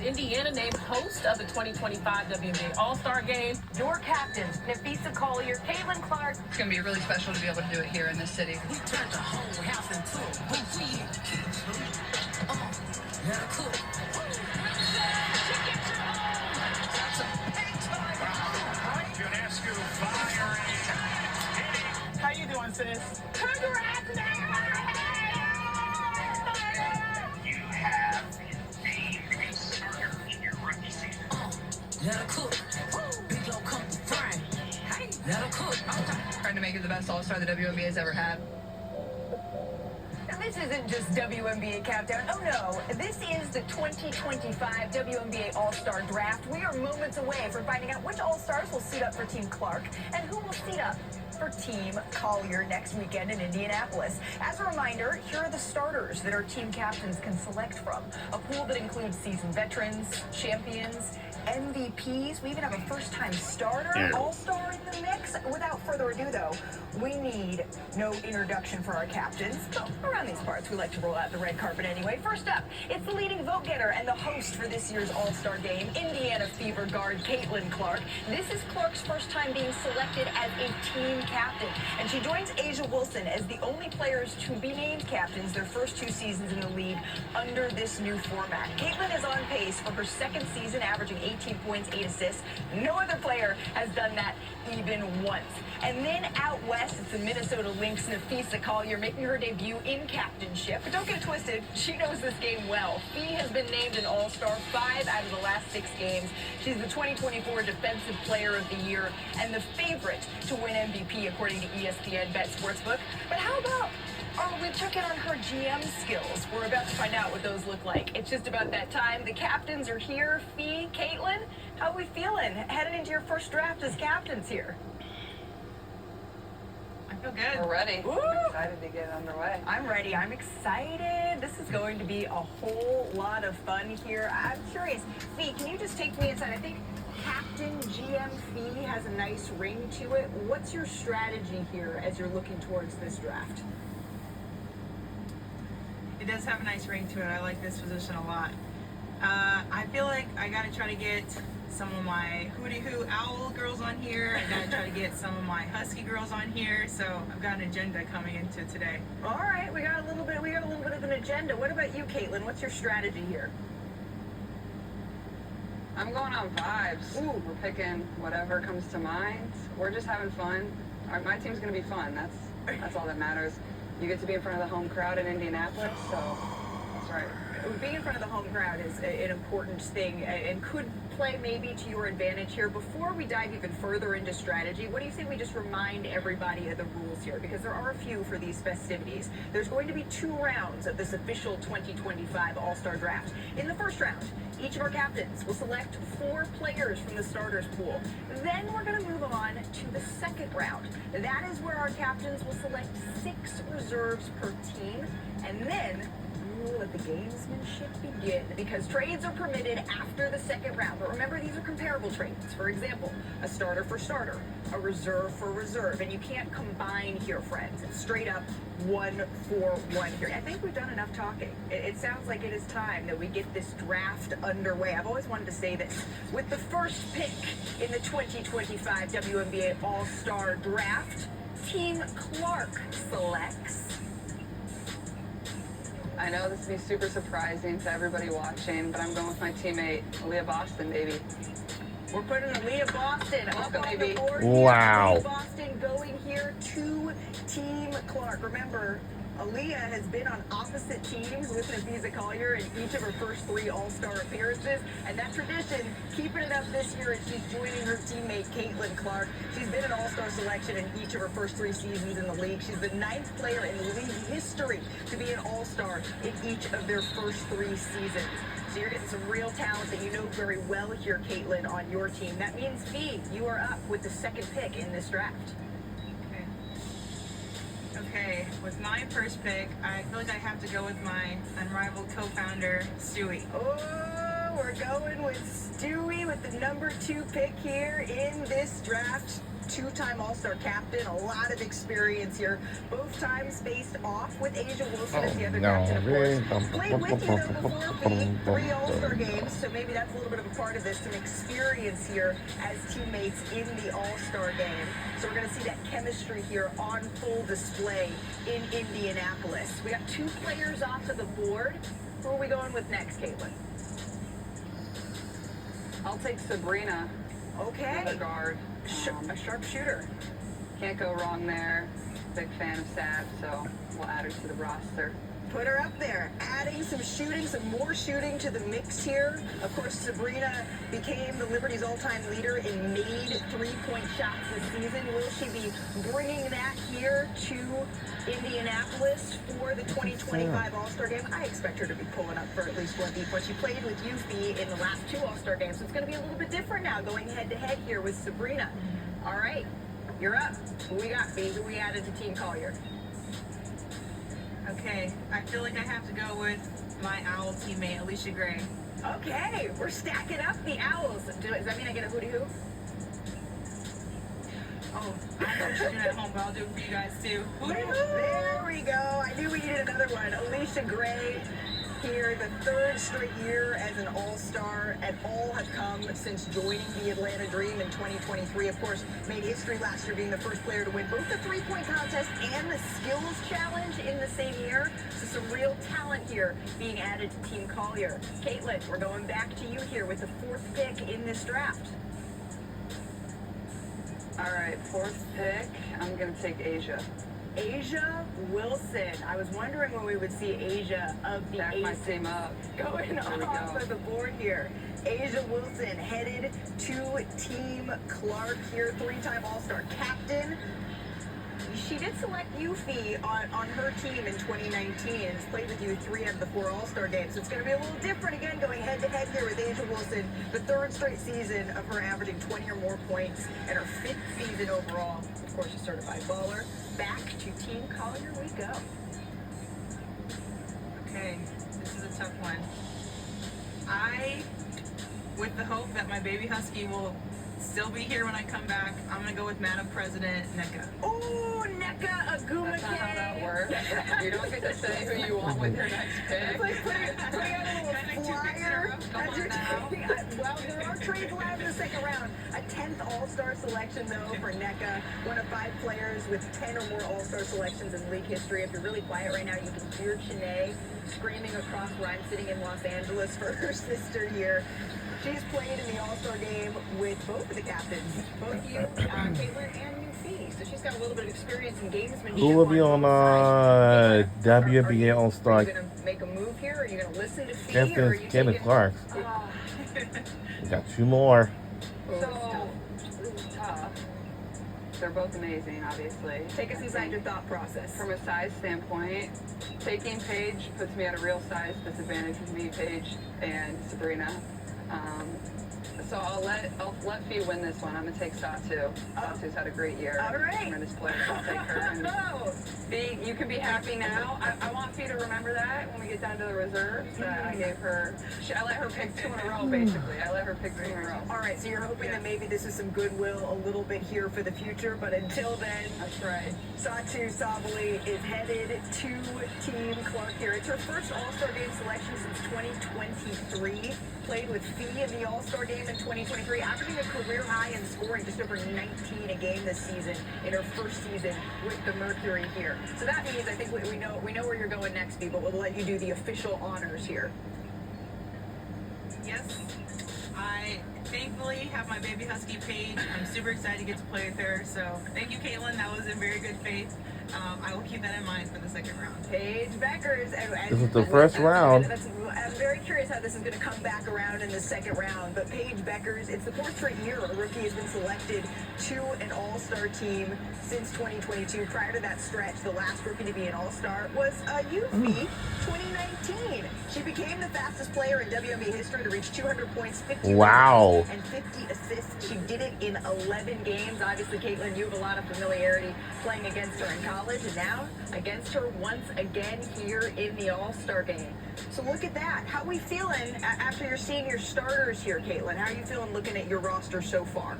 Indiana named host of the 2025 WNBA All-Star Game. Your captains, Napheesa Collier, Caitlin Clark. It's going to be really special to be able to do it here in this city. We turned the whole house into a bougie. How you doing, sis? Congrats, You have named a starter in your rookie season. Let her cook. Big low come to frame. Hey, let her cook. Trying to make it the best All-Star the WNBA has ever had. And this isn't just WNBA Countdown. Oh no, this is the 2025 WNBA All-Star Draft. We are moments away from finding out which All-Stars will suit up for Team Clark and who will suit up for Team Collier next weekend in Indianapolis. As a reminder, here are the starters that our team captains can select from. A pool that includes seasoned veterans, champions, MVPs. We even have a first-time starter, all-star in the mix. Without further ado, though, we need no introduction for our captains. But around these parts, we like to roll out the red carpet anyway. First up, it's the leading vote-getter and the host for this year's All-Star Game, Indiana Fever guard Caitlin Clark. This is Clark's first time being selected as a team captain, and she joins Asia Wilson as the only players to be named captains their first 2 seasons in the league under this new format. Caitlin is on pace for her second season, averaging 18 points, 8 assists. No other player has done that even once. And then out west, it's the Minnesota Lynx Napheesa Collier making her debut in captainship. But don't get it twisted, she knows this game well. Fee has been named an All-Star 5 out of the last 6 games. She's the 2024 Defensive Player of the Year and the favorite to win MVP according to ESPN Bet Sportsbook. But how about we check in on her GM skills? We're about to find out what those look like. It's just about that time. The captains are here. Fee, Caitlin, how are we feeling heading into your first draft as captains here? I feel good. We're ready. Woo! I'm excited to get underway. I'm ready. I'm excited. This is going to be a whole lot of fun here. I'm curious. Fee, can you just take me inside? I think Captain GM Fee has a nice ring to it. What's your strategy here as you're looking towards this draft? It does have a nice ring to it. I like this position a lot. I feel like I gotta try to get some of my Hootie Hoo Owl girls on here. I gotta try to get some of my Husky girls on here. So I've got an agenda coming into today. All right, we got a little bit of an agenda. What about you, Caitlin? What's your strategy here? I'm going on vibes. Ooh. We're picking whatever comes to mind. We're just having fun. My team's going to be fun. That's all that matters. You get to be in front of the home crowd in Indianapolis, so that's right. Being in front of the home crowd is an important thing and could play maybe to your advantage here. Before we dive even further into strategy, what do you think we just remind everybody of the rules here? Because there are a few for these festivities. There's going to be 2 rounds of this official 2025 All-Star Draft. In the first round, each of our captains will select 4 players from the starters pool. Then we're going to move on to the second round. That is where our captains will select 6 reserves per team. And then let the gamesmanship begin, because trades are permitted after the second round. But remember, these are comparable trades. For example, a starter for starter, a reserve for reserve, and you can't combine here, friends. It's straight up 1 for 1 here. I think we've done enough talking. It sounds like it is time that we get this draft underway. I've always wanted to say this. With the first pick in the 2025 WNBA All-Star Draft, Team Clark selects... I know this will be super surprising to everybody watching, but I'm going with my teammate, Aaliyah Boston, baby. We're putting Aaliyah Boston up on the board. Wow. Aaliyah Boston going here to Team Clark. Remember, Aaliyah has been on opposite teams with Napheesa Collier in each of her first 3 All-Star appearances, and that tradition, keeping it up this year, as she's joining her teammate Caitlin Clark. She's been an All-Star selection in each of her first 3 seasons in the league. She's the 9th player in league history to be an All-Star in each of their first 3 seasons. So you're getting some real talent that you know very well here, Caitlin, on your team. That means, Fee, you are up with the second pick in this draft. Okay, with my first pick, I feel like I have to go with my unrivaled co-founder, Stewie. Oh, we're going with Stewie with the number 2 pick here in this draft. two-time All-Star captain, a lot of experience here. Both times faced off with Asia Wilson as the other captain, of course. Played with you, though, before being 3 All-Star games, so maybe that's a little bit of a part of this, some experience here as teammates in the All-Star game. So we're going to see that chemistry here on full display in Indianapolis. We got 2 players off of the board. Who are we going with next, Caitlin? I'll take Sabrina, Okay. the guard. A sharpshooter. Can't go wrong there. Big fan of Sav, so we'll add her to the roster. Put her up there, adding some shooting, some more shooting to the mix here. Of course, Sabrina became the Liberty's all-time leader in made three-point shots this season. Will she be bringing that here to Indianapolis for the 2025 All-Star game? I expect her to be pulling up for at least one deep one. She played with Yuffie in the last 2 All-Star games, so it's going to be a little bit different now going head-to-head here with Sabrina. All right, you're up. Who we got, B? Who we added to Team Collier? Okay, I feel like I have to go with my Owl teammate, Alicia Gray. Okay, we're stacking up the Owls. Does that mean I get a hootie-hoo? Oh, I know what you're doing at home, but I'll do it for you guys too. There we go. I knew we needed another one. Alicia Gray here, the 3rd straight year as an All-Star, and all have come since joining the Atlanta Dream in 2023. Of course, made history last year being the first player to win both the three-point contest and the skills challenge in the same year. So some real talent here being added to Team Collier. Caitlin, we're going back to you here with the 4th pick in this draft. All right, 4th pick. I'm going to take Asia. Asia Wilson. I was wondering when we would see Asia of the Back my Aces team up. going There we off go. of the board here. Asia Wilson headed to Team Clark here, 3-time All-Star captain. She did select Yuffie on her team in 2019 and has played with you 3 out of the 4 All-Star games. So it's going to be a little different again going head-to-head here with Asia Wilson. The 3rd straight season of her averaging 20 or more points and her 5th season overall. Of course, a certified baller. Back to Team Collier we go. Okay, this is a tough one. With the hope that my baby husky will still be here when I come back, I'm gonna go with Madam President NECA. Ooh, NECA Agumake. That's not how that works. You don't get to say who you want with your next pick. It's like putting out a little flyer. As you're taking, well, there are trades allowed in the 2nd round. A 10th All-Star selection, though, for NECA. One of 5 players with 10 or more All-Star selections in league history. If you're really quiet right now, you can hear Chanae screaming across where I'm sitting in Los Angeles for her sister here. She's played in the All-Star game with both of the captains, both you, Caitlin, and Yuffie. So she's got a little bit of experience in gamesmanship. Who will be on WNBA All-Star? Are you going to make a move here? Are you going to listen to Fee? Or are you Kevin taking- Clark. Oh. We got 2 more. So, this is tough. They're both amazing, obviously. Take us inside your thought process. From a size standpoint, taking Paige puts me at a real size disadvantage with me, Paige, and Sabrina. So I'll let Fee win this one. I'm gonna take Satu. Satu's had a great year. All right. Tremendous player. I'll take her. And Fee, you can be happy now. I want Fee to remember that when we get down to the reserves. That I gave her. I let her pick 2 in a row, basically. I let her pick 2 in a row. All right, so you're hoping that maybe this is some goodwill a little bit here for the future, but until then, That's right. Satu Sabali is headed to Team Clark here. It's her first All-Star game selection since 2023. Played with Fee in the All-Star game in 2023, averaging a career high in scoring, just over 19 a game this season in her first season with the Mercury here. So that means I think we know where you're going next, Fee, but we'll let you do the official honors here. Yes, I thankfully have my baby husky Paige. I'm super excited to get to play with her. So thank you, Caitlin. That was in very good faith. I will keep that in mind for the 2nd round. Paige Beckers. And This is the first round. I'm very curious how this is going to come back around in the 2nd round. But Paige Beckers, it's the 4th straight year a rookie has been selected to an All-Star team since 2022. Prior to that stretch, the last rookie to be an All-Star was Yuffie, 2019. She became the fastest player in WNBA history to reach 200 points, 50 Wow. and 50 assists. She did it in 11 games. Obviously, Caitlin, you have a lot of familiarity playing against her in college, and now against her once again here in the All-Star game. So look at that. How are we feeling after you're seeing your starters here, Caitlin? How are you feeling looking at your roster so far?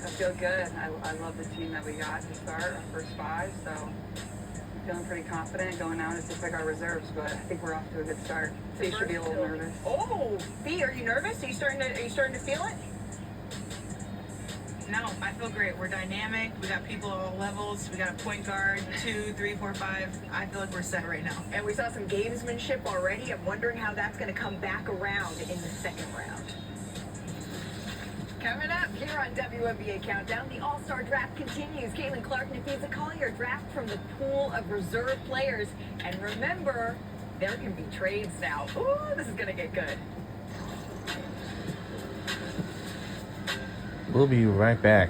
I feel good. I love the team that we got to start our first 5, so I'm feeling pretty confident going out to pick our reserves, but I think we're off to a good start. So you should be a little nervous. Oh, B, are you nervous? Are you starting to feel it? No, I feel great. We're dynamic. We got people at all levels. We got a point guard, 2, 3, 4, 5. I feel like we're set right now. And we saw some gamesmanship already. I'm wondering how that's going to come back around in the second round. Coming up here on WNBA Countdown, the All-Star Draft continues. Caitlin Clark, Nafisa Collier draft from the pool of reserve players. And remember, there can be trades now. Ooh, this is going to get good. We'll be right back.